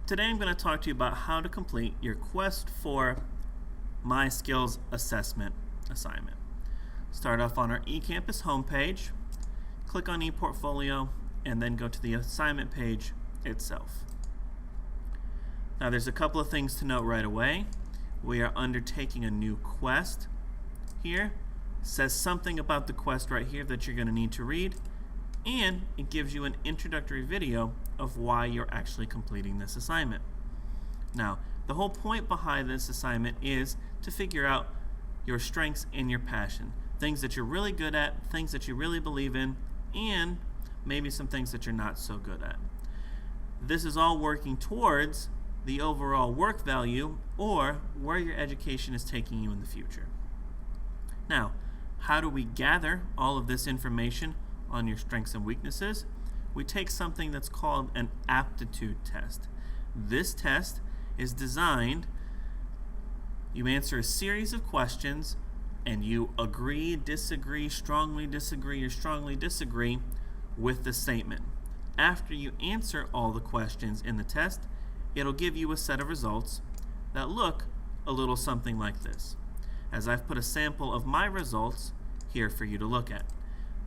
Today I'm going to talk to you about how to complete your Quest for My Skills Assessment assignment. Start off on our eCampus homepage, click on ePortfolio, and then go to the assignment page itself. Now there's a couple of things to note right away. We are undertaking a new quest here. It says something about the quest right here that you're going to need to read, and it gives you an introductory video of why you're actually completing this assignment. Now, the whole point behind this assignment is to figure out your strengths and your passion, things that you're really good at, things that you really believe in, and maybe some things that you're not so good at. This is all working towards the overall work value or where your education is taking you in the future. Now, how do we gather all of this information on your strengths and weaknesses? We take something that's called an aptitude test. This test is designed, you answer a series of questions and you agree, disagree, strongly disagree, or strongly disagree with the statement. After you answer all the questions in the test, it'll give you a set of results that look a little something like this, as I've put a sample of my results here for you to look at.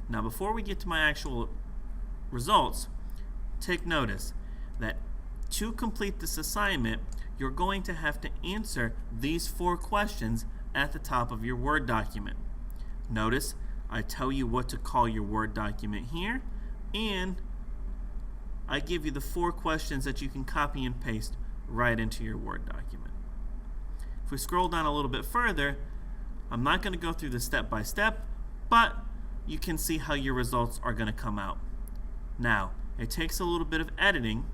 Now before we get to my actual results, take notice that to complete this assignment, you're going to have to answer these 4 questions at the top of your Word document. Notice I tell you what to call your Word document here, and I give you the 4 questions that you can copy and paste right into your Word document. If we scroll down a little bit further, I'm not going to go through this step by step, but you can see how your results are going to come out. Now, it takes a little bit of editing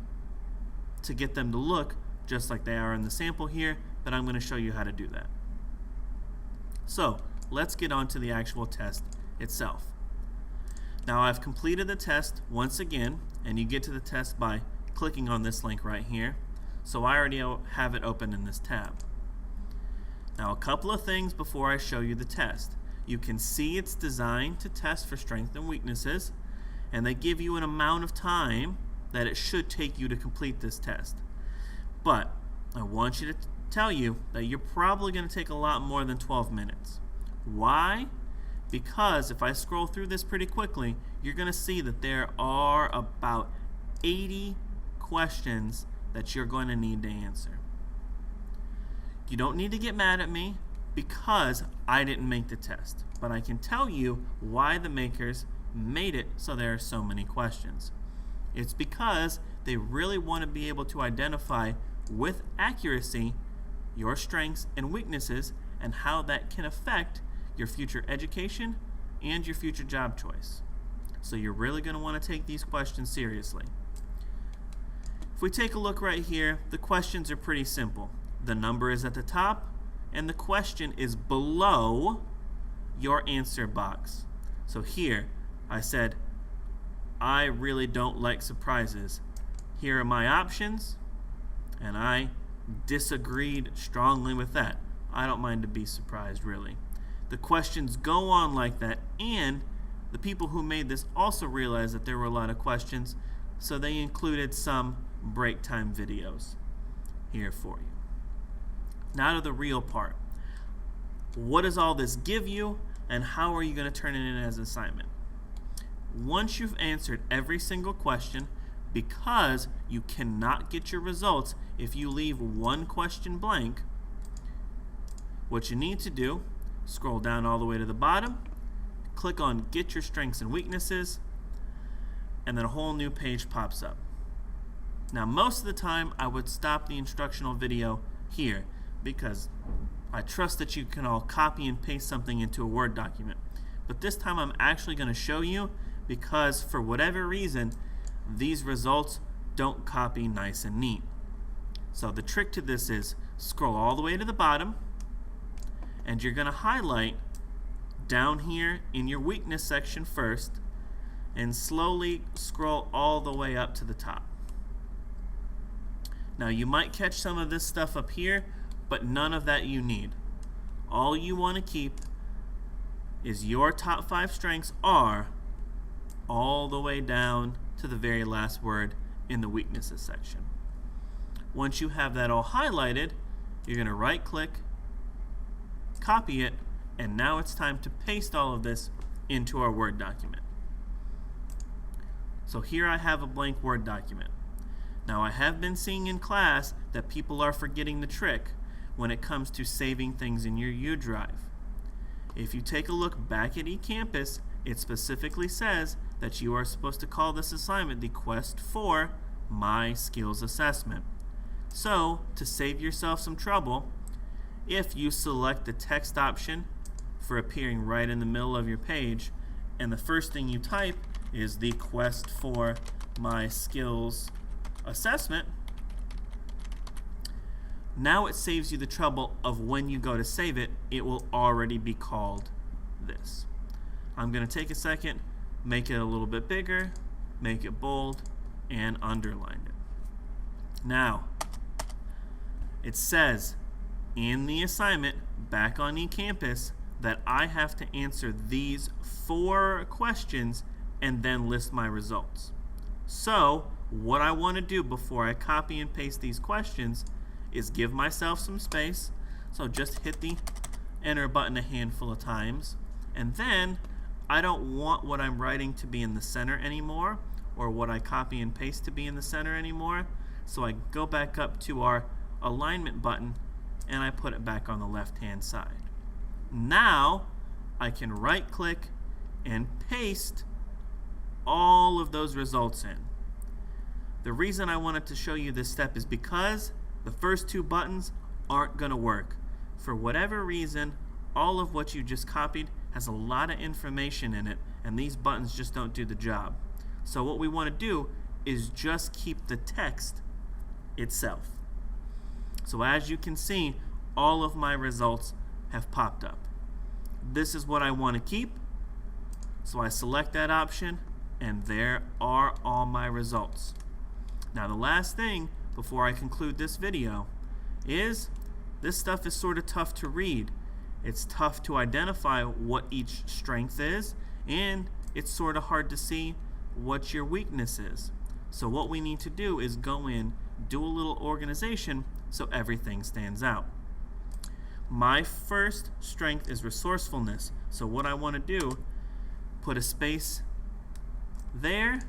to get them to look just like they are in the sample here, but I'm going to show you how to do that. So, let's get on to the actual test itself. Now, I've completed the test once again, and you get to the test by clicking on this link right here. So I already have it open in this tab. Now, a couple of things before I show you the test. You can see it's designed to test for strengths and weaknesses, and they give you an amount of time that it should take you to complete this test. But I want you to tell you that you're probably going to take a lot more than 12 minutes. Why? Because if I scroll through this pretty quickly, you're going to see that there are about 80 questions that you're going to need to answer. You don't need to get mad at me because I didn't make the test, but I can tell you why the makers made it so there are so many questions. It's because they really want to be able to identify with accuracy your strengths and weaknesses and how that can affect your future education and your future job choice. So you're really going to want to take these questions seriously. If we take a look right here, the questions are pretty simple. The number is at the top and the question is below your answer box. So here I said, I really don't like surprises. Here are my options, and I disagreed strongly with that. I don't mind to be surprised, really. The questions go on like that, and the people who made this also realized that there were a lot of questions, so they included some break time videos here for you. Now to the real part. What does all this give you, and how are you going to turn it in as an assignment? Once you've answered every single question, because you cannot get your results if you leave one question blank, what you need to do, scroll down all the way to the bottom, click on Get Your Strengths and Weaknesses, and then a whole new page pops up. Now, most of the time, I would stop the instructional video here because I trust that you can all copy and paste something into a Word document. But this time, I'm actually going to show you because for whatever reason, these results don't copy nice and neat. So the trick to this is scroll all the way to the bottom, and you're going to highlight down here in your weakness section first, and slowly scroll all the way up to the top. Now you might catch some of this stuff up here, but none of that you need. All you want to keep is your top 5 strengths are all the way down to the very last word in the weaknesses section. Once you have that all highlighted, you're going to right click, copy it, and now it's time to paste all of this into our Word document. So here I have a blank Word document. Now I have been seeing in class that people are forgetting the trick when it comes to saving things in your U drive. If you take a look back at eCampus, it specifically says that you are supposed to call this assignment the Quest for My Skills Assessment. So, to save yourself some trouble, if you select the text option for appearing right in the middle of your page, and the first thing you type is the Quest for My Skills Assessment, now it saves you the trouble of when you go to save it, it will already be called this. I'm going to take a second, make it a little bit bigger, make it bold, and underline it. Now, it says in the assignment back on eCampus that I have to answer these 4 questions and then list my results. So, what I want to do before I copy and paste these questions is give myself some space. So just hit the enter button a handful of times, and then I don't want what I'm writing to be in the center anymore, or what I copy and paste to be in the center anymore. So I go back up to our alignment button and I put it back on the left hand side. Now I can right click and paste all of those results in. The reason I wanted to show you this step is because the first 2 buttons aren't going to work. For whatever reason, all of what you just copied has a lot of information in it, and these buttons just don't do the job. So what we want to do is just keep the text itself. So as you can see, all of my results have popped up. This is what I want to keep, so I select that option, and there are all my results. Now the last thing before I conclude this video is this stuff is sort of tough to read. It's tough to identify what each strength is, and it's sort of hard to see what your weakness is. So what we need to do is go in, do a little organization so everything stands out. My first strength is resourcefulness. So what I want to do, put a space there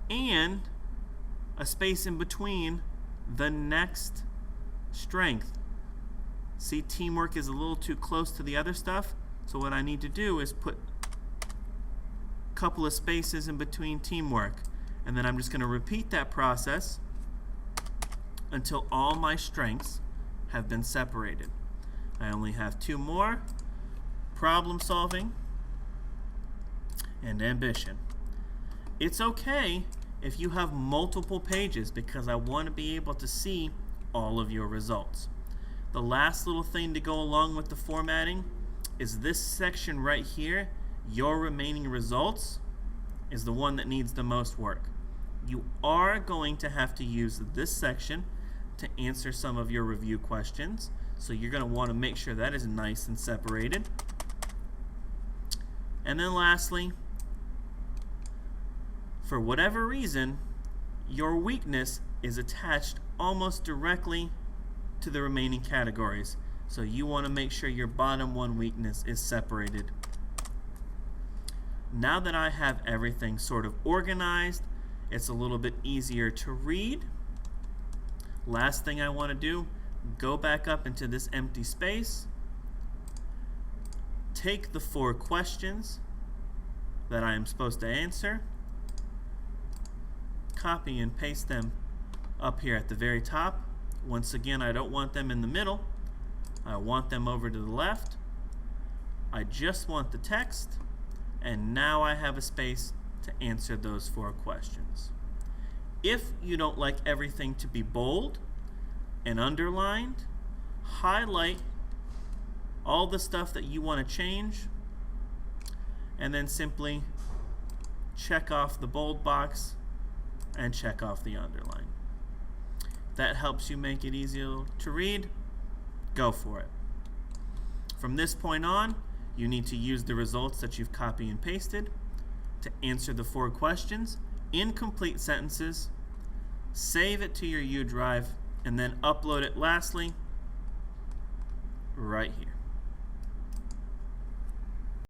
and a space in between the next strength. See, teamwork is a little too close to the other stuff, so what I need to do is put a couple of spaces in between teamwork, and then I'm just going to repeat that process until all my strengths have been separated. I only have 2 more: problem solving and ambition. It's okay if you have multiple pages because I want to be able to see all of your results. The last little thing to go along with the formatting is this section right here, your remaining results, is the one that needs the most work. You are going to have to use this section to answer some of your review questions, so you're going to want to make sure that is nice and separated. And then lastly, for whatever reason, your weakness is attached almost directly to the remaining categories. So you want to make sure your bottom 1 weakness is separated. Now that I have everything sort of organized, it's a little bit easier to read. Last thing I want to do, go back up into this empty space, take the 4 questions that I am supposed to answer, copy and paste them up here at the very top. Once again, I don't want them in the middle. I want them over to the left. I just want the text, and now I have a space to answer those 4 questions. If you don't like everything to be bold and underlined, highlight all the stuff that you want to change, and then simply check off the bold box and check off the underline. That helps you make it easier to read. Go for it. From this point on, you need to use the results that you've copied and pasted to answer the 4 questions in complete sentences, save it to your U drive, and then upload it lastly right here.